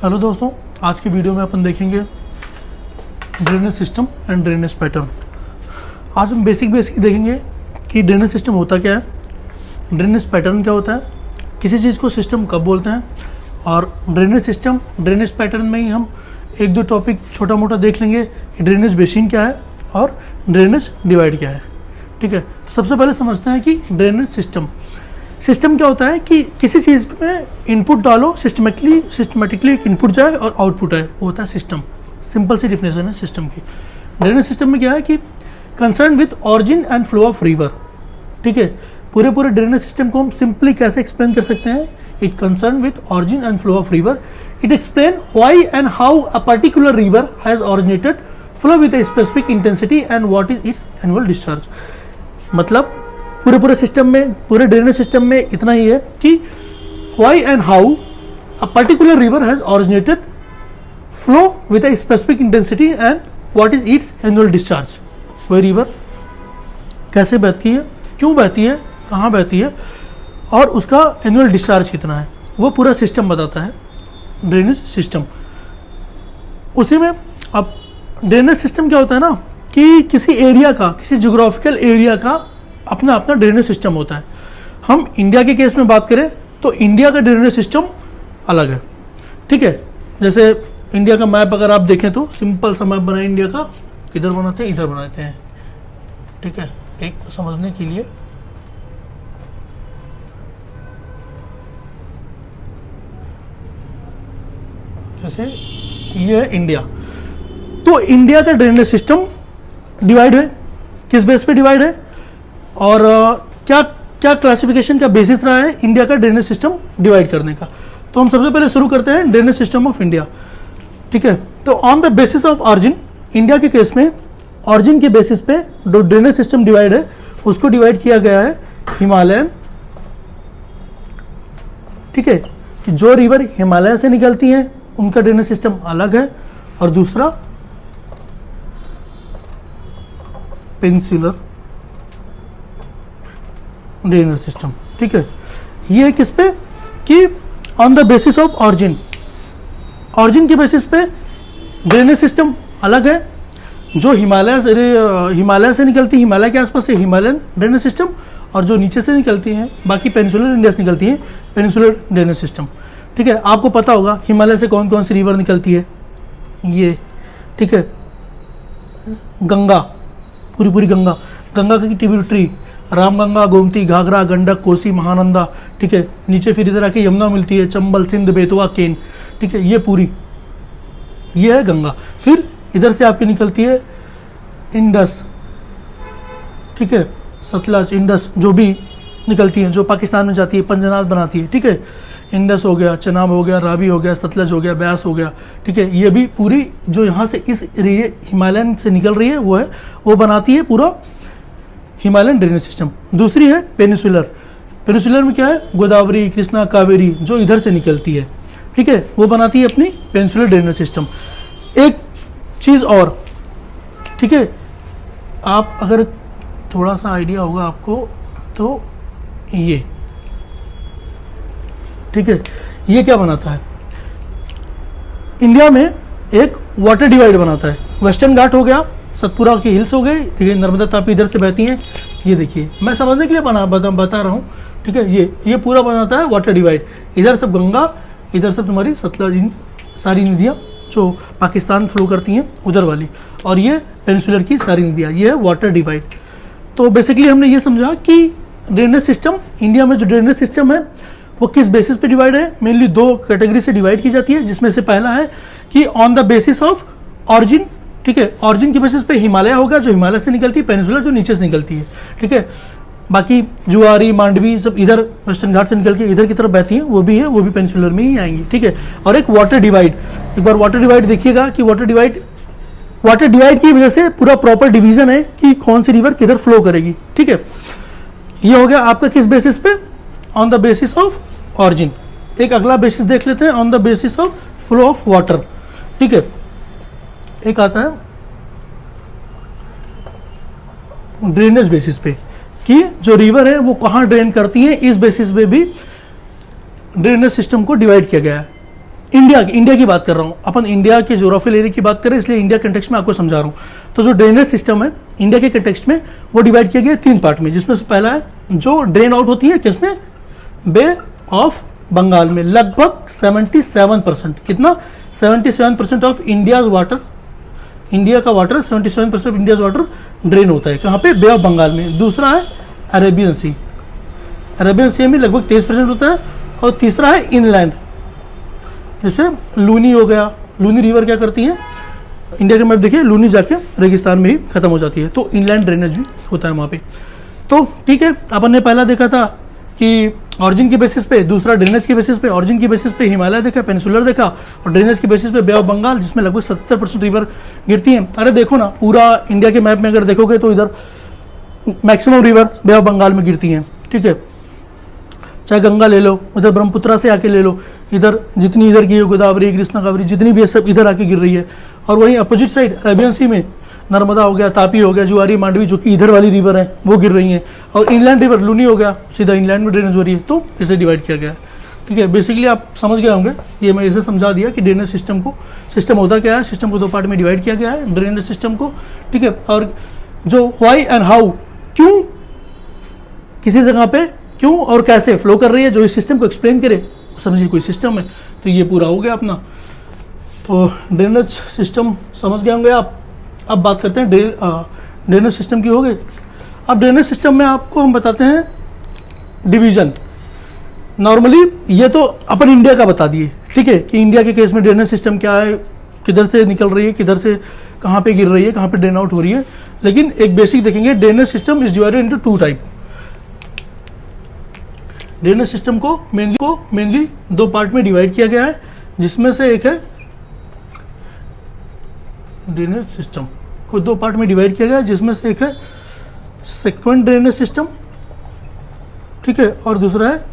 Hello दोस्तों, आज की वीडियो में अपन देखेंगे drainage system and drainage pattern. आज हम बेसिक देखेंगे कि ड्रेनेज सिस्टम होता क्या है, ड्रेनेज पैटर्न क्या होता है, किसी चीज़ को सिस्टम कब बोलते हैं, और ड्रेनेज सिस्टम ड्रेनेज पैटर्न में ही हम एक दो टॉपिक छोटा मोटा देख लेंगे कि ड्रेनेज बेसिन क्या है और ड्रेनेज डिवाइड क्या है। ठीक है, तो सबसे पहले समझते हैं कि ड्रेनेज सिस्टम क्या होता है कि किसी चीज़ में इनपुट डालो, सिस्टमेटिकली एक इनपुट जाए और आउटपुट आए, वो होता है सिस्टम। सिंपल सी डिफिनेशन है सिस्टम की। ड्रेनेज सिस्टम में क्या है कि concern with origin and flow of river. ठीक है, पूरे ड्रेनेज सिस्टम को हम सिंपली कैसे एक्सप्लेन कर सकते हैं, it concern with origin and flow of river. It explain why and how a particular river has originated, flow with a specific intensity and what is it's annual discharge. मतलब पूरे system में, पूरे drainage system में इतना ही है कि why and how a particular river has originated, flow with a specific intensity and what is it's annual discharge. वह river कैसे बहती है, क्यों बहती है, कहाँ बहती है और उसका एनुअल डिस्चार्ज कितना है, वो पूरा सिस्टम बताता है ड्रेनेज सिस्टम। उसी में अब ड्रेनेज सिस्टम क्या होता है ना कि किसी एरिया का, किसी ज्योग्राफिकल एरिया का अपना अपना ड्रेनेज सिस्टम होता है। हम इंडिया के केस में बात करें तो इंडिया का ड्रेनेज सिस्टम अलग है। ठीक है, जैसे इंडिया का मैप अगर आप देखें तो सिंपल सा मैप बना है इंडिया का, किधर बनाते हैं, इधर बनाते हैं। ठीक है, एक समझने के लिए जैसे ये है इंडिया, तो इंडिया का ड्रेनेज सिस्टम डिवाइड है, किस बेस पे डिवाइड है और क्या क्या क्लासिफिकेशन का बेसिस रहा है इंडिया का ड्रेनेज सिस्टम डिवाइड करने का। तो हम सबसे पहले शुरू करते हैं ड्रेनेज सिस्टम ऑफ इंडिया। ठीक है, तो on the basis of origin, India के केस में ऑरिजिन के बेसिस पे जो ड्रेनेज सिस्टम डिवाइड है उसको डिवाइड किया गया है हिमालयन। ठीक है, कि जो रिवर हिमालय से निकलती हैं उनका ड्रेनेज सिस्टम अलग है, और दूसरा पेनिनसुलर ड्रेनेज सिस्टम। ठीक है, ये किस पे कि on the basis of origin, origin के बेसिस पे ड्रेनेज सिस्टम अलग है, जो हिमालय से निकलती है, हिमालय के आसपास से हिमालयन ड्रेनेज सिस्टम, और जो नीचे से निकलती हैं बाकी पेनिनसुलर इंडिया से निकलती हैं पेनिनसुलर ड्रेनेज सिस्टम। ठीक है, आपको पता होगा हिमालय से कौन कौन सी रिवर निकलती है, ये। ठीक है, गंगा, पूरी गंगा की ट्रिब्यूटरी रामगंगा, गोमती, घाघरा, गंडक, कोसी, महानंदा। ठीक है, नीचे फिर इधर आके यमुना मिलती है, चंबल, सिंध, बेतवा, केन। ठीक है, ये पूरी, ये है गंगा। फिर इधर से आपकी निकलती है इंडस। ठीक है, सतलज, इंडस जो भी निकलती हैं, जो पाकिस्तान में जाती है, पंजनाद बनाती है। ठीक है, इंडस हो गया, चनाब हो गया, रावी हो गया, सतलज हो गया, ब्यास हो गया। ठीक है, ये भी पूरी जो यहाँ से इस हिमालयन से निकल रही है वो बनाती है पूरा हिमालयन ड्रेनेज सिस्टम। दूसरी है पेनिनसुलर में क्या है, गोदावरी, कृष्णा, कावेरी जो इधर से निकलती है। ठीक है, वो बनाती है अपनी पेनिनसुलर ड्रेनेज सिस्टम। एक चीज़ और, ठीक है, आप अगर थोड़ा सा आइडिया होगा आपको तो ये, ठीक है, ये क्या बनाता है, इंडिया में एक वाटर डिवाइड बनाता है। वेस्टर्न घाट हो गया, सतपुरा की हिल्स हो गए, ठीक है, नर्मदा तापी इधर से बहती हैं। ये देखिए, मैं समझने के लिए बता रहा हूँ। ठीक है, ये पूरा बनाता है वाटर डिवाइड। इधर सब गंगा, इधर सब तुम्हारी सतलज, सारी नदियाँ जो पाकिस्तान फ्लो करती हैं उधर वाली, और ये पेनिनसुलर की सारी नदियाँ, ये है वाटर डिवाइड। तो बेसिकली हमने ये समझा कि ड्रेनेज सिस्टम, इंडिया में जो ड्रेनेज सिस्टम है वो किस बेसिस पे डिवाइड है। मेनली दो कैटेगरी से डिवाइड की जाती है, जिसमें से पहला है कि on the basis of origin. ठीक है, ऑरिजिन के बेसिस पे हिमालय होगा, जो हिमालय से निकलती है, पेनिनसुलर जो नीचे से निकलती है। ठीक है, बाकी जुआरी, मांडवी सब इधर वेस्टर्न घाट से निकल के इधर की तरफ बहती हैं, वो भी पेनिनसुलर में ही आएंगी। ठीक है, और एक वाटर डिवाइड, एक बार वाटर डिवाइड देखिएगा कि वाटर डिवाइड की वजह से पूरा प्रॉपर डिवीजन है कि कौन सी रिवर किधर फ्लो करेगी। ठीक है, ये हो गया आपका किस बेसिस पे, on the basis of origin. एक अगला बेसिस देख लेते हैं, on the basis of flow of water. ठीक है, एक आता है ड्रेनेज बेसिस पे कि जो रिवर है वो कहाँ ड्रेन करती है, इस बेसिस पे भी ड्रेनेज सिस्टम को डिवाइड किया गया है। इंडिया की बात कर रहा हूँ, अपन इंडिया के ज्योग्राफिकल एरिया की बात करें, इसलिए इंडिया कंटेक्स्ट में आपको समझा रहा हूँ। तो जो ड्रेनेज सिस्टम है इंडिया के कंटेक्स्ट में वो डिवाइड किया गया 3 पार्ट में, जिसमें से पहला है जो ड्रेन आउट होती है किसमें, बे ऑफ बंगाल में। लगभग 77%, कितना, 77% ऑफ इंडियाज वाटर, इंडिया का water 77% of India's water drain होता है कहाँ पे, बे ऑफ बंगाल में। दूसरा है अरेबियन सी, अरेबियन सी में लगभग 23% होता है। और तीसरा है इनलैंड, जैसे लूनी हो गया, लूनी रिवर क्या करती है, इंडिया के मैप देखिए, लूनी जाके रेगिस्तान में ही खत्म हो जाती है, तो इनलैंड ड्रेनेज भी होता है वहाँ पे। तो ठीक है, अपन ने पहला देखा था कि ऑरिजिन की बेसिस पे, दूसरा ड्रेनेज की बेसिस पे। ऑरिजिन की बेसिस पे हिमालय देखा, पेनिसुलर देखा, और ड्रेनेज की बेसिस पे बे ऑफ बंगाल, जिसमें लगभग 70% रिवर गिरती हैं। अरे देखो ना, पूरा इंडिया के मैप में अगर देखोगे तो इधर maximum river bay of Bengal में गिरती हैं, ठीक है। चाहे गंगा ले लो, उधर ब्रह्मपुत्रा से आके ले लो, इधर जितनी इधर की है गोदावरी, कृष्णा, कावेरी, जितनी भी है सब इधर आके गिर रही है। और वहीं अपोजिट साइड अरेबियन सी में नर्मदा हो गया, तापी हो गया, जुआरी, मांडवी, जो कि इधर वाली रिवर है वो गिर रही हैं। और इनलैंड रिवर लूनी हो गया, सीधा इनलैंड में ड्रेनेज हो रही है, तो इसे डिवाइड किया गया है, ठीक है। बेसिकली आप समझ गए होंगे, ये मैं इसे समझा दिया कि ड्रेनेज सिस्टम को, सिस्टम होता क्या है, सिस्टम को 2 पार्ट में डिवाइड किया गया है ड्रेनेज सिस्टम को, ठीक है। और जो वाई एंड हाउ, क्यों किसी जगह पे क्यों और कैसे फ्लो कर रही है, जो इस सिस्टम को एक्सप्लेन करे, समझिए कोई सिस्टम है। तो ये पूरा हो गया अपना, तो ड्रेनेज सिस्टम समझ गए होंगे आप। अब बात करते हैं ड्रेनेज सिस्टम की, हो गई। अब ड्रेनेज सिस्टम में आपको हम बताते हैं डिवीजन। नॉर्मली ये तो अपन इंडिया का बता दिए, ठीक है, कि इंडिया के केस में ड्रेनेज सिस्टम क्या है, किधर से निकल रही है, किधर से कहाँ पे गिर रही है, कहाँ पे ड्रेन आउट हो रही है। लेकिन एक बेसिक देखेंगे, drainage system is divided into 2 type. Drainage system को मेनली 2 पार्ट में डिवाइड किया गया है, जिसमें से एक है ड्रेनेज सिस्टम को 2 पार्ट में डिवाइड किया गया है, जिसमें से एक है सिक्वेंट ड्रेनेज सिस्टम, ठीक है, और दूसरा है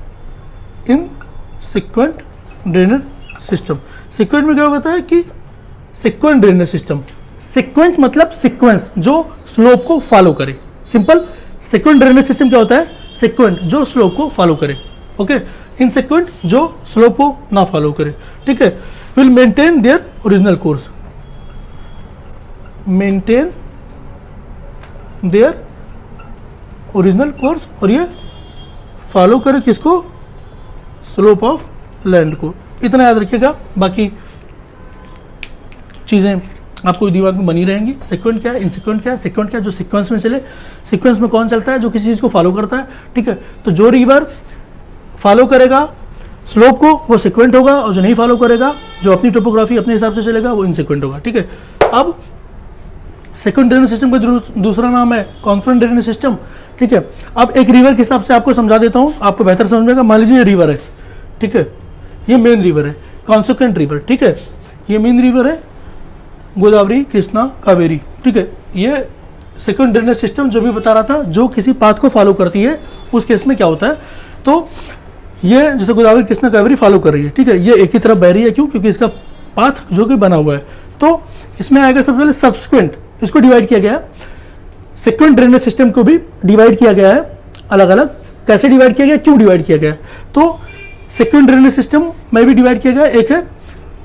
इन सिक्वेंट ड्रेनेज सिस्टम। सिक्वेंट में क्या होता है कि सिक्वेंट ड्रेनेज सिस्टम, सिक्वेंट मतलब सीक्वेंस, जो स्लोप को फॉलो करे। सिंपल, सिक्वेंट ड्रेनेज सिस्टम क्या होता है, सिक्वेंट जो स्लोप को फॉलो करे, ओके। इन सिक्वेंट जो स्लोप को ना फॉलो करे, ठीक है, will maintain their original course, maintain their original course, और ये फॉलो करे किसको, स्लोप ऑफ लैंड को। इतना याद रखिएगा, बाकी चीजें आपको दिमाग में बनी रहेंगी। सिक्वेंट क्या है, इनसिक्वेंट क्या है, सिक्वेंट क्या है जो सीक्वेंस में चले, सीक्वेंस में कौन चलता है, जो किसी चीज़ को फॉलो करता है, ठीक है। तो जो रिवर फॉलो करेगा स्लोप को वो सिक्वेंट होगा, और जो नहीं फॉलो करेगा, जो अपनी टोपोग्राफी अपने हिसाब से चलेगा, वो इनसिक्वेंट होगा, ठीक है। अब सेकेंड ड्रेनेज सिस्टम का दूसरा नाम है कॉन्फ्लुएंट ड्रेनेज सिस्टम, ठीक है। अब एक रिवर के हिसाब से आपको समझा देता हूँ, आपको बेहतर समझ में आएगा। मान लीजिए ये रिवर है, ठीक है, ये मेन रिवर है, कॉन्सिक्वेंट रिवर, ठीक है, ये मेन रिवर है गोदावरी, कृष्णा, कावेरी, ठीक है। ये सेकंड ड्रेनेज सिस्टम जो भी बता रहा था, जो किसी पाथ को फॉलो करती है, उस केस में क्या होता है, तो ये जैसे गोदावरी, कृष्णा, कावेरी फॉलो कर रही है, ठीक है, ये एक ही तरफ बह रही है, क्यों, क्योंकि इसका पाथ जो कि बना हुआ है। तो इसमें आएगा सबसे पहले सब्सिक्वेंट, इसको डिवाइड किया गया है। सेकंड ड्रेनेज सिस्टम को भी डिवाइड किया गया है अलग अलग। कैसे डिवाइड किया गया, क्यों डिवाइड किया गया, तो सेकंड ड्रेनेज सिस्टम में भी डिवाइड किया गया। एक है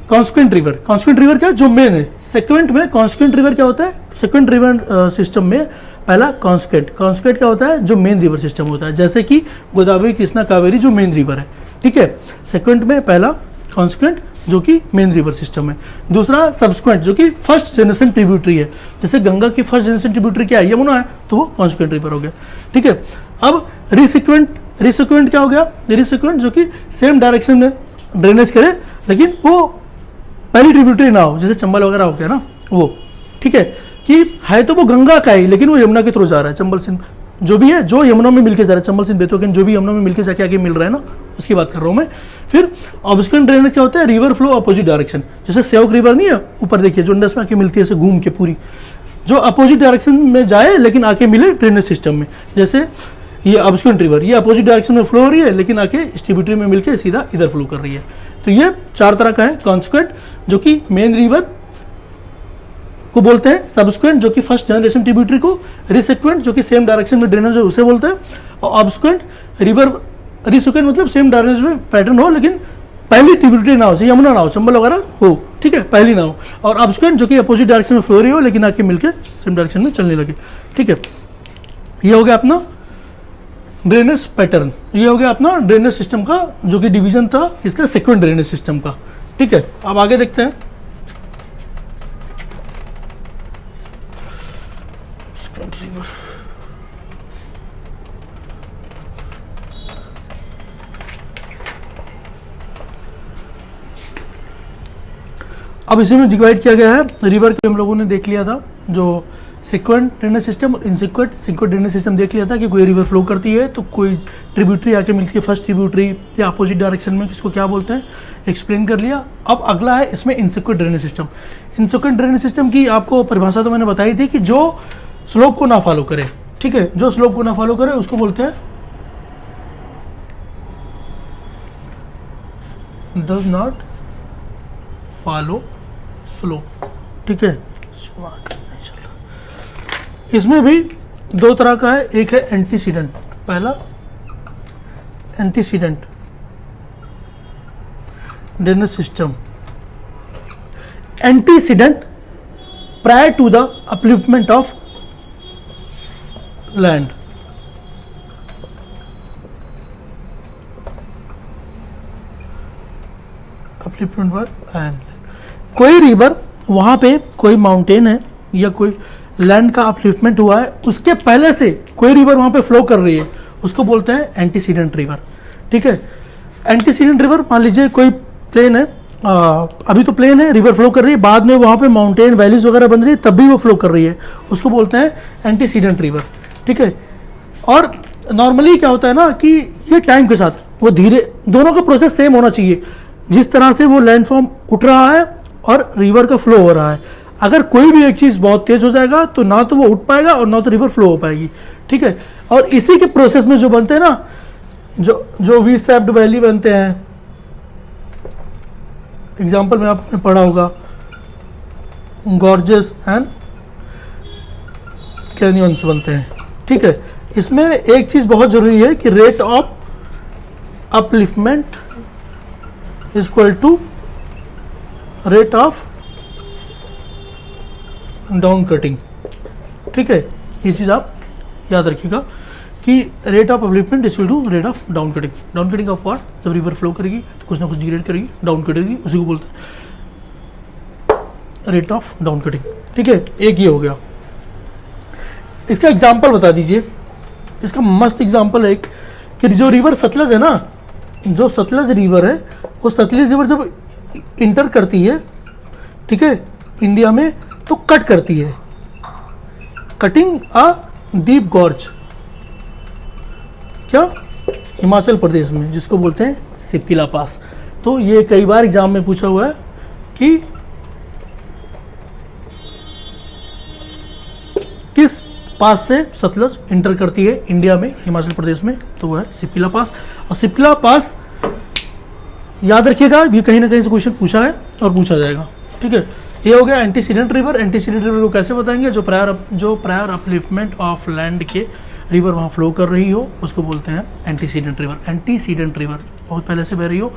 कॉन्सिक्वेंट रिवर, कॉन्सिक्वेंट रिवर क्या, जो मेन है। सेक्वेंट में कॉन्सिक्वेंट रिवर क्या होता है, सेकंड रिवर सिस्टम में पहला कॉन्सिक्वेंट, कॉन्सिक्वेंट क्या होता है, जो मेन रिवर सिस्टम होता है, जैसे कि गोदावरी, कृष्णा, कावेरी जो मेन रिवर है, ठीक है। सेकंड में पहला कॉन्सिक्वेंट जो कि मेन रिवर सिस्टम है, दूसरा सब्सिक्वेंट जो कि फर्स्ट जनरेशन ट्रिब्यूटरी है। जैसे गंगा की फर्स्ट जनरेशन ट्रिब्यूटरी क्या है, यमुना है, तो वो कॉन्सिक्वेंट रिवर हो गया, ठीक है। अब रिसिक्वेंट क्या हो गया, रिसिक्वेंट जो कि सेम डायरेक्शन में ड्रेनेज करे, लेकिन वो पहली ट्रिब्यूटरी ना हो, जैसे चंबल वगैरह हो गया ना वो, ठीक है, कि है तो वो गंगा का ही, लेकिन वो यमुना के थ्रू जा रहा है, चंबल सिंध जो भी है, जो यमुना में मिलके जा रहा है, चंबल सिंध बेतौकेन जो भी यमुना में मिलके जाके आगे मिल रहा है ना, उसकी बात कर रहा हूँ मैं। फिर ऑब्स्क्वेंट ड्रेनेज क्या होता है, रिवर फ्लो अपोजिट डायरेक्शन, जैसे सेवक रिवर नहीं है ऊपर देखिए, जो इंडस में आके मिलती है, ऐसे घूम के पूरी, जो अपोजिट डायरेक्शन में जाए लेकिन आके मिले ड्रेनेज सिस्टम में। जैसे ये ऑब्स्क्वेंट रिवर, ये अपोजिट डायरेक्शन में फ्लो हो रही है, लेकिन आके ट्रिब्यूटरी में मिलके सीधा इधर फ्लो कर रही है। तो ये 4 तरह का है। कॉन्सिक्वेंट जो कि मेन रिवर को बोलते हैं, सब्सिक्वेंट जो कि फर्स्ट जनरेशन ट्रिब्यूटरी को, रिसिक्वेंट जो कि सेम डायरेक्शन में ड्रेनेज है उसे बोलते हैं, और ऑब्स्क्वेंट रिवर, रिसिक्वेंट मतलब सेम डायरेक्शन में पैटर्न हो लेकिन पहली ट्रिब्यूटरी ना हो, जैसे यमुना ना हो, चंबल वगैरह हो, ठीक है, पहली ना हो, और अपस्ट्रीम जो कि अपोजिट डायरेक्शन में फ्लो रही हो लेकिन आके मिलके सेम डायरेक्शन में चलने लगे, ठीक है। ये हो गया अपना ड्रेनेज पैटर्न, ये हो गया अपना ड्रेनेज सिस्टम का जो कि डिवीजन था इसका सेक्वेंट ड्रेनेज सिस्टम का, ठीक है। अब आगे देखते हैं। अब इसी में डिवाइड किया गया है रिवर के, हम लोगों ने देख लिया था जो सिक्वेंट ड्रेनेज सिस्टम और इनसिक्वेंट ड्रेनेज सिस्टम देख लिया था कि कोई रिवर फ्लो करती है तो कोई ट्रिब्यूटरी आके मिलती है, फर्स्ट ट्रिब्यूटरी या अपोजिट डायरेक्शन में किसको क्या बोलते हैं एक्सप्लेन कर लिया। अब अगला है इसमें इनसिक्वेंट ड्रेनेज सिस्टम। इनसिक्वेंट ड्रेनेज सिस्टम की आपको परिभाषा तो मैंने बताई थी कि जो स्लोप को ना फॉलो करे, ठीक है, जो स्लोप को ना फॉलो करे उसको बोलते हैं डज नॉट फॉलो स्लो, ठीक है। इसमें भी दो तरह का है, एक है एंटीसीडेंट, पहला antecedent drainage system, antecedent prior to the upliftment of land, upliftment by land. कोई रिवर वहां पे कोई माउंटेन है या कोई लैंड का अपलिफ्टमेंट हुआ है, उसके पहले से कोई रिवर वहां पे फ्लो कर रही है, उसको बोलते हैं एंटीसीडेंट रिवर, ठीक है। एंटीसीडेंट रिवर, मान लीजिए कोई प्लेन है, अभी तो प्लेन है, रिवर फ्लो कर रही है, बाद में वहां पे माउंटेन वैलीज वगैरह बन रही है तब भी वो फ्लो कर रही है, उसको बोलते हैं एंटीसीडेंट रिवर, ठीक है। और नॉर्मली क्या होता है ना कि ये टाइम के साथ वो धीरे, दोनों का प्रोसेस सेम होना चाहिए, जिस तरह से वो लैंडफॉर्म उठ रहा है और रिवर का फ्लो हो रहा है। अगर कोई भी एक चीज़ बहुत तेज हो जाएगा तो ना तो वो उठ पाएगा और ना तो रिवर फ्लो हो पाएगी, ठीक है। और इसी के प्रोसेस में जो बनते हैं ना, जो वी शेप्ड वैली बनते हैं, एग्जाम्पल में आपने पढ़ा होगा गॉर्जेस एंड कैनियंस बनते हैं, ठीक है। इसमें एक चीज़ बहुत जरूरी है कि rate of upliftment is equal to rate of down cutting, ठीक है। ये चीज़ आप याद रखिएगा कि rate of upliftment equal to rate of down cutting. Down cutting of what, जब रिवर फ्लो करेगी तो कुछ ना कुछ डिग्रेड करेगी, डाउन कटेगी, उसी को बोलते हैं रेट ऑफ डाउन कटिंग, ठीक है। एक ये हो गया। इसका एग्जाम्पल बता दीजिए, इसका मस्त एग्जाम्पल है एक कि जो रिवर सतलज है ना, जो सतलज रिवर है, वो सतलज रिवर जब इंटर करती है, ठीक है, इंडिया में, तो कट करती है, कटिंग अ डीप गॉर्ज, क्या, हिमाचल प्रदेश में, जिसको बोलते हैं सिपकिला पास। तो ये कई बार एग्जाम में पूछा हुआ है कि किस पास से सतलज इंटर करती है इंडिया में, हिमाचल प्रदेश में, तो वह है सिपकिला पास। और सिपकिला पास याद रखिएगा, ये कहीं ना कहीं से क्वेश्चन पूछा है और पूछा जाएगा, ठीक है। ये हो गया एंटीसीडेंट रिवर। एंटीसीडेंट रिवर को कैसे बताएंगे, जो प्रायर अपलिफ्टमेंट ऑफ लैंड के रिवर वहाँ फ्लो कर रही हो उसको बोलते हैं एंटीसीडेंट रिवर। एंटीसीडेंट रिवर बहुत पहले से बह रही हो,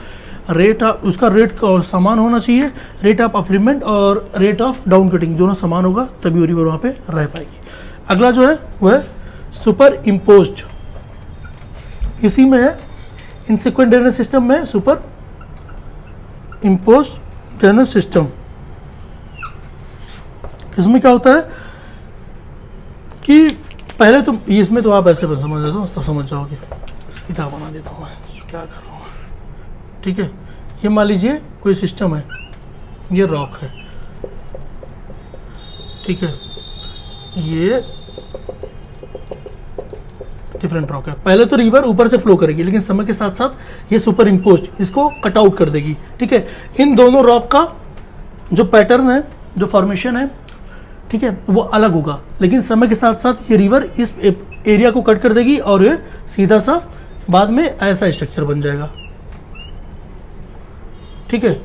रेट ऑफ उसका रेट समान होना चाहिए, रेट ऑफ अपलिफ्टमेंट और रेट ऑफ डाउन कटिंग दोनों समान होगा, तभी वो रिवर वहाँ पे रह पाएगी। अगला जो है वह है सुपर इम्पोज्ड, इसी में है इनसिक्वेंट ड्रेनेज सिस्टम में सुपर इम्पोज्ड ड्रेनेज सिस्टम। इसमें क्या होता है कि पहले तो इसमें तो आप ऐसे समझ जाते हो, तब समझ जाओगे। इसकी किताब बना देता हूँ मैं, क्या कर रहा हूँ, ठीक है। ये मान लीजिए कोई सिस्टम है, ये रॉक है, ठीक है, ये डिफरेंट रॉक है। पहले तो रिवर ऊपर से फ्लो करेगी, लेकिन समय के साथ साथ ये सुपर इम्पोज्ड इसको कट आउट कर देगी, ठीक है। इन दोनों रॉक का जो पैटर्न है, जो फॉर्मेशन है, ठीक है, वो अलग होगा, लेकिन समय के साथ साथ ये रिवर इस एरिया को कट कर देगी और ये सीधा सा बाद में ऐसा स्ट्रक्चर बन जाएगा, ठीक है।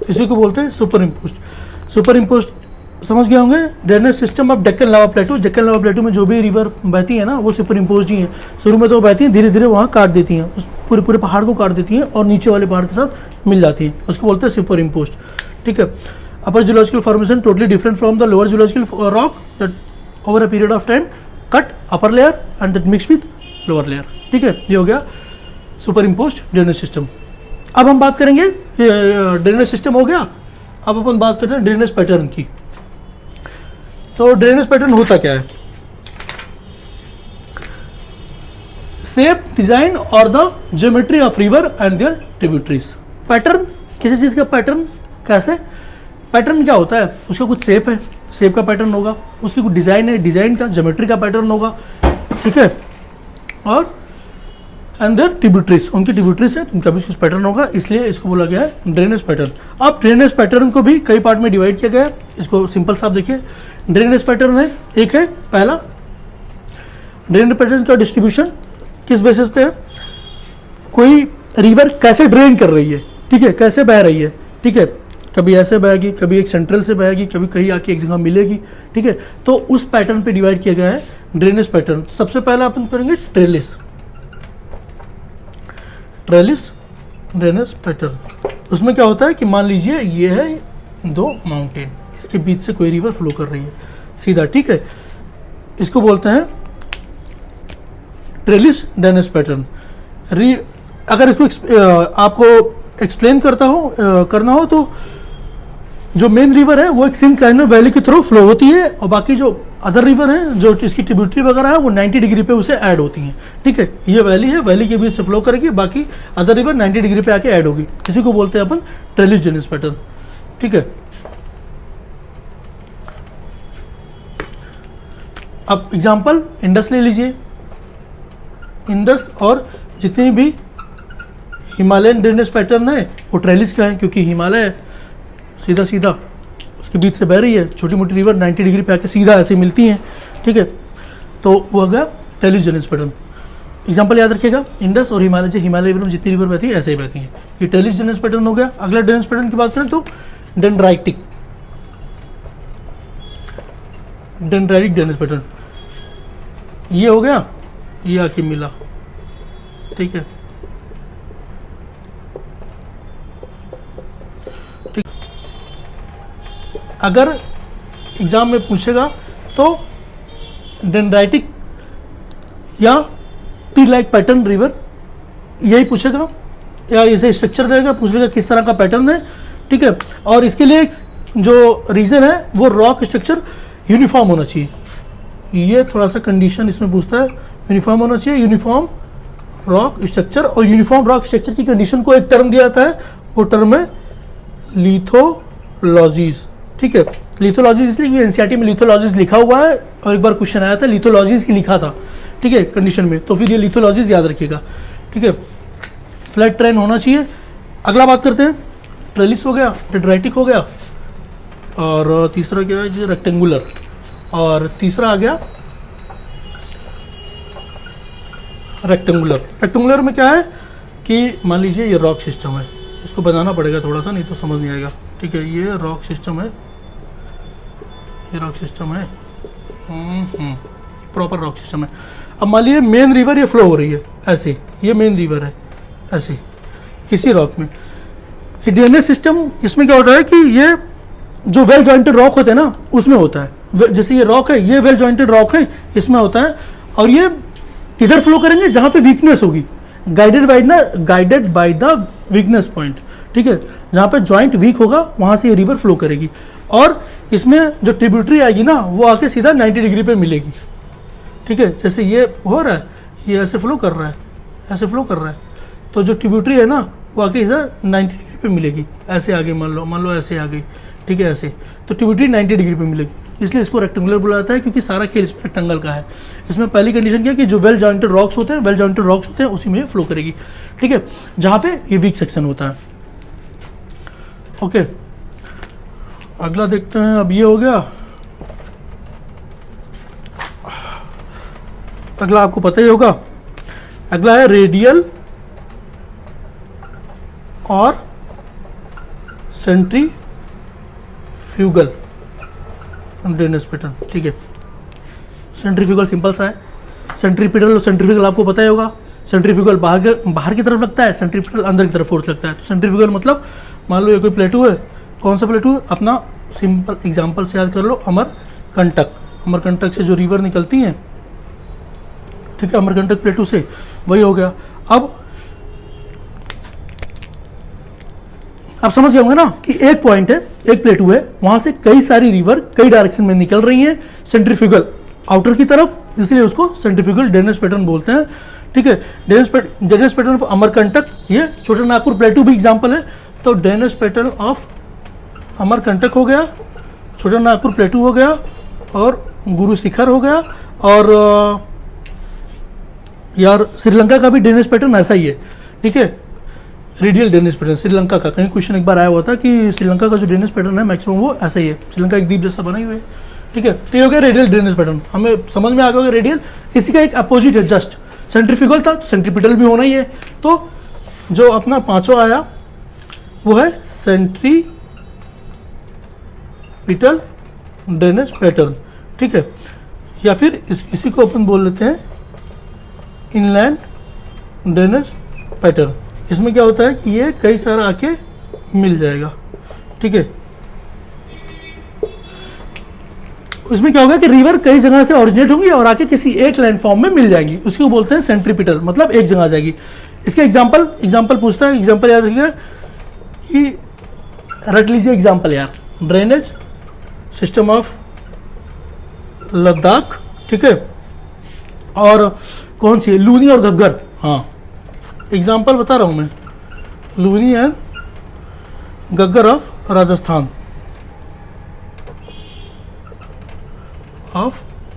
इसी को बोलते हैं सुपर इम्पोज्ड। सुपर इम्पोज्ड समझ गए होंगे। ड्रेनेज सिस्टम ऑफ डेक्कन लावा प्लेटू, डेक्कन लावा प्लेटू में जो भी रिवर बहती है ना वो सुपर इम्पोज ही है। शुरू में तो बहती हैं, धीरे धीरे वहाँ काट देती हैं, उस पूरे पूरे पहाड़ को काट देती हैं और नीचे वाले पहाड़ के साथ मिल जाती हैं, उसको बोलते हैं सुपर इम्पोज। ठीक है। Upper geological formation totally different from the lower geological rock that over a period of time cut upper layer and that mix with lower layer. ठीक है, ये हो गया सुपर इम्पोज ड्रेनेज सिस्टम। अब हम बात करेंगे, ड्रेनेज सिस्टम हो गया, अब अपन बात करते हैं ड्रेनेज पैटर्न की। तो ड्रेनेज पैटर्न होता क्या है? शेप, डिजाइन और the geometry of river and their tributaries. Pattern, किसी चीज का पैटर्न कैसे? पैटर्न क्या होता है? उसका कुछ शेप है, शेप का पैटर्न होगा, उसकी कुछ डिजाइन है, डिजाइन का ज्योमेट्री का पैटर्न होगा। ठीक है, और एंड देयर ट्रिब्यूटरीज, उनकी ट्रिब्यूटरीज है, उनका भी कुछ पैटर्न होगा, इसलिए इसको बोला गया है ड्रेनेज पैटर्न। अब ड्रेनेज पैटर्न को भी कई पार्ट में डिवाइड किया गया है। इसको सिंपल सा आप देखिए, ड्रेनेज पैटर्न है, एक है पहला ड्रेनेज पैटर्न का डिस्ट्रीब्यूशन किस बेसिस पे है? कोई रिवर कैसे ड्रेन कर रही है, ठीक है, कैसे बह रही है। ठीक है, कभी ऐसे बहेगी, कभी एक सेंट्रल से बहेगी, कभी कहीं आके एक जगह मिलेगी। ठीक है, तो उस पैटर्न पे डिवाइड किया गया है ड्रेनेज पैटर्न। सबसे पहला अपन करेंगे ट्रेलिस, ट्रेलिस ड्रेनेज पैटर्न। उसमें क्या होता है कि मान लीजिए ये है दो माउंटेन, इसके बीच से कोई रिवर फ्लो कर रही है सीधा। ठीक है, इसको बोलते हैं ट्रेलिस ड्रेनेज पैटर्न। अगर इसको आपको एक्सप्लेन करना हो तो जो मेन रिवर है वो एक सिंक्लाइनर वैली के थ्रू फ्लो होती है, और बाकी जो अदर रिवर है जो इसकी ट्रिब्यूटरी वगैरह है वो 90 डिग्री पे उसे ऐड होती हैं। ठीक है, ये वैली है, वैली के बीच से फ्लो करेगी, बाकी अदर रिवर 90 डिग्री पे आके ऐड होगी, इसी को बोलते हैं अपन ट्रेलिस ड्रेनेज पैटर्न। ठीक है, अब एग्जांपल इंडस ले लीजिए। इंडस और जितनी भी हिमालयन ड्रेनेज पैटर्न है वो ट्रेलिस का है, क्योंकि हिमालय सीधा सीधा उसके बीच से बह रही है, छोटी मोटी रिवर 90 डिग्री पे आके सीधा ऐसे मिलती हैं। ठीक है, तो वो होगा ट्रेलिस ड्रेनेज पैटर्न। एग्जांपल याद रखिएगा, इंडस और हिमालय, हिमालय रिवर में जितनी रिवर बहती है ऐसे ही बहती हैं, ये ट्रेलिस ड्रेनेज पैटर्न हो गया। अगला ड्रेनेज पैटर्न की बात करें तो डेंड्राइटिक, डेंड्राइटिक ड्रेनेज पैटर्न ये हो गया, ये आके मिला। ठीक है, ठीक। अगर एग्जाम में पूछेगा तो डेंड्राइटिक या टी लाइक पैटर्न रिवर यही पूछेगा, या इसे स्ट्रक्चर देगा, पूछेगा किस तरह का पैटर्न है। ठीक है, और इसके लिए जो रीजन है वो रॉक स्ट्रक्चर यूनिफॉर्म होना चाहिए। ये थोड़ा सा कंडीशन इसमें पूछता है, यूनिफॉर्म होना चाहिए, यूनिफॉर्म रॉक स्ट्रक्चर। और यूनिफॉर्म रॉक स्ट्रक्चर की कंडीशन को एक टर्म दिया जाता है, वो टर्म है लिथोलॉजीज। ठीक है, लिथोलॉजीज इसलिए एनसीईआरटी में लिथोलॉजीज लिखा हुआ है, और एक बार क्वेश्चन आया था लिथोलॉजीज की लिखा था। ठीक है, कंडीशन में, तो फिर ये लिथोलॉजीज याद रखिएगा। ठीक है, फ्लैट ट्रेन होना चाहिए। अगला बात करते हैं, ट्रेलिस हो गया, डेंड्राइटिक हो गया, और तीसरा क्या है, रेक्टेंगुलर, और तीसरा आ गया रेक्टेंगुलर। रेक्टेंगुलर में क्या है कि मान लीजिए ये रॉक सिस्टम है, इसको बनाना पड़ेगा थोड़ा सा, नहीं तो समझ नहीं आएगा। ठीक है, ये रॉक सिस्टम है, ये रॉक सिस्टम है, प्रॉपर रॉक सिस्टम है। अब मान लीजिए मेन रिवर ये फ्लो हो रही है ऐसे, ये मेन रिवर है ऐसे किसी रॉक में। ड्रेनेज सिस्टम इसमें क्या होता है कि ये जो वेल जॉइंटेड रॉक होते हैं ना उसमें होता है, जैसे ये रॉक है, ये वेल जॉइंटेड रॉक है, इसमें होता है। और ये किधर फ्लो करेंगे? जहां पे वीकनेस होगी, guided by the weakness point. ठीक है, जहां पे जॉइंट वीक होगा वहां से ये रिवर फ्लो करेगी, और इसमें जो ट्रिब्यूटरी आएगी ना वो आके सीधा 90 डिग्री पे मिलेगी। ठीक है, जैसे ये हो रहा है, ये ऐसे फ्लो कर रहा है, ऐसे फ्लो कर रहा है, तो जो ट्रिब्यूटरी है ना वो आके सीधा 90 डिग्री पे मिलेगी। ऐसे आगे मान लो ऐसे आ गई, ठीक है, ऐसे, तो ट्रिब्यूटरी 90 डिग्री पे मिलेगी, इसलिए इसको रेक्टेंगुलर बोला जाता है, क्योंकि सारा खेल इसमें रेक्टेंगल का है। इसमें पहली कंडीशन क्या है कि जो वेल जॉइंटेड रॉक्स होते हैं, उसी में फ्लो करेगी। ठीक है, जहां पे ये वीक सेक्शन होता है। ओके, अगला देखते हैं। अब ये हो गया, अगला आपको पता ही होगा, अगला है रेडियल और सेंट्रीफ्यूगल। Drainage pattern. ठीक है, सेंट्रीफ्यूगल सिंपल सा है, सेंट्रीपिटल और सेंट्रीफ्यूगल आपको पता ही होगा। सेंट्रीफ्यूगल बाहर की तरफ लगता है, सेंट्रीपिटल अंदर की तरफ फोर्स लगता है। तो सेंट्रीफ्यूगल मतलब मान लो ये कोई प्लेटू है, कौन सा प्लेटू है, अपना सिंपल एग्जांपल से याद कर लो, अमरकंटक। अमरकंटक से जो रिवर निकलती हैं, ठीक है, अमरकंटक प्लेटू से, वही हो गया। अब आप समझ गए होंगे ना कि एक पॉइंट है, एक प्लेटू है, वहां से कई सारी रिवर कई डायरेक्शन में निकल रही हैं सेंट्रीफ्यूगल आउटर की तरफ, इसलिए उसको सेंट्रीफ्यूगल ड्रेनेज पैटर्न बोलते हैं। ठीक है, ड्रेनेज पैटर्न ऑफ अमरकंटक, ये छोटा नागपुर प्लेटू भी एग्जांपल है। तो ड्रेनेज पैटर्न ऑफ अमरकंटक हो गया, छोटा नागपुर प्लेटू हो गया, और गुरु शिखर हो गया, और यार श्रीलंका का भी ड्रेनेज पैटर्न ऐसा ही है। ठीक है, रेडियल ड्रेनेज पैटर्न श्रीलंका का, कहीं क्वेश्चन एक बार आया हुआ था कि श्रीलंका का जो ड्रेनेज पैटर्न है मैक्सिमम वो ऐसा ही है, श्रीलंका एक द्वीप जैसा बना ही हुआ है। ठीक है, तो ये हो गया रेडियल ड्रेनेज पैटर्न, हमें समझ में आ गया रेडियल। इसी का एक अपोजिट है, जस्ट सेंट्रीफ्यूगल था तो सेंट्रीपिटल भी होना ही है। तो जो अपना पांचों आया वो है सेंट्रीपिटल ड्रेनेज पैटर्न। ठीक है, या फिर इसी को अपन बोल लेते हैं इनलैंड ड्रेनेज पैटर्न। इसमें क्या होता है कि ये कई सारा आके मिल जाएगा। ठीक है, इसमें क्या होगा कि रिवर कई जगह से ओरिजिनेट होंगी और आके किसी एक लैंडफॉर्म में मिल जाएंगी, उसको बोलते हैं सेंट्रीपिटल, मतलब एक जगह आ जाएगी। इसके एग्जांपल पूछता है, एग्जांपल याद रखिएगा कि रट लीजिए एग्जांपल यार, ड्रेनेज सिस्टम ऑफ लद्दाख। ठीक है, और कौन सी है, लूनी और घग्गर। हाँ, एग्जाम्पल बता रहा हूं मैं, Luni and Ghaggar of Rajasthan,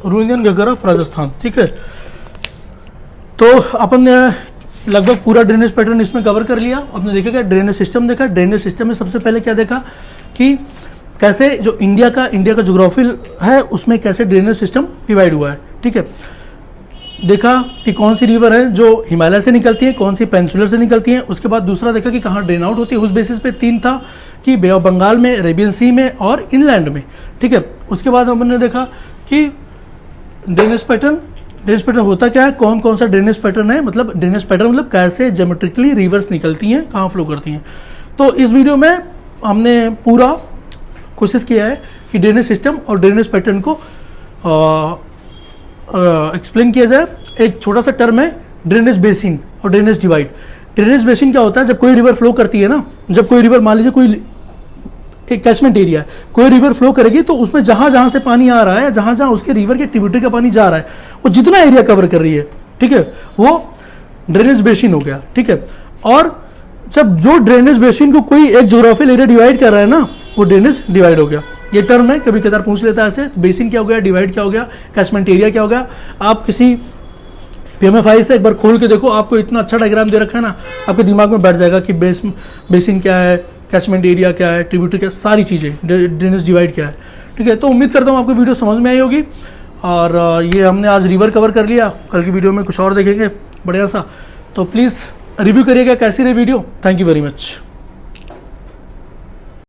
Luni and Ghaggar of Rajasthan. ठीक है, तो अपन ने लगभग पूरा ड्रेनेज पैटर्न इसमें कवर कर लिया। आपने देखा ड्रेनेज सिस्टम देखा। ड्रेनेज सिस्टम में सबसे पहले क्या देखा कि कैसे जो इंडिया का ज्योग्राफी है उसमें कैसे ड्रेनेज सिस्टम डिवाइड हुआ है। ठीक है, देखा कि कौन सी रिवर है जो हिमालय से निकलती है, कौन सी पेनिनसुलर से निकलती है। उसके बाद दूसरा देखा कि कहाँ ड्रेन आउट होती है, उस बेसिस पे तीन था कि बे ऑफ बंगाल में, अरेबियन सी में और इनलैंड में। ठीक है, उसके बाद हमने देखा कि ड्रेनेज पैटर्न होता क्या है, कौन कौन सा ड्रेनेज पैटर्न है, मतलब ड्रेनेज पैटर्न मतलब कैसे ज्योमेट्रिकली रिवर्स निकलती हैं, कहाँ फ्लो करती हैं। तो इस वीडियो में हमने पूरा कोशिश किया है कि ड्रेनेज सिस्टम और ड्रेनेज पैटर्न को एक्सप्लेन किया जाए। एक छोटा सा टर्म है ड्रेनेज बेसिन और ड्रेनेज डिवाइड। ड्रेनेज बेसिन क्या होता है, जब कोई रिवर फ्लो करती है ना, जब कोई रिवर मान लीजिए कोई एक कैचमेंट एरिया है, कोई रिवर फ्लो करेगी तो उसमें जहां जहां से पानी आ रहा है, जहां जहां उसके रिवर के ट्रिब्यूटरी का पानी जा रहा है, वो जितना एरिया कवर कर रही है, ठीक है, वो ड्रेनेज बेसिन हो गया। ठीक है, और जब जो ड्रेनेज बेसिन को कोई एक ज्योग्राफिकल एरिया डिवाइड कर रहा है ना, वो ड्रेनेज डिवाइड हो गया। ये टर्म है, कभी कदार पूछ लेता है ऐसे, बेसिन क्या हो गया, डिवाइड क्या हो गया, कैचमेंट एरिया क्या हो गया। आप किसी PMFI से एक बार खोल के देखो, आपको इतना अच्छा डायग्राम दे रखा है ना, आपके दिमाग में बैठ जाएगा कि बेसिन क्या है, कैचमेंट एरिया क्या है, ट्रिब्यूटरी क्या, सारी चीज़ें, ड्रेनेज डिवाइड क्या है। ठीक है, तो उम्मीद करता हूँ आपको वीडियो समझ में आई होगी। और ये हमने आज रिवर कवर कर लिया, कल की वीडियो में कुछ और देखेंगे बढ़िया सा। तो प्लीज़ रिव्यू करिएगा कैसी रही video. Thank you very much.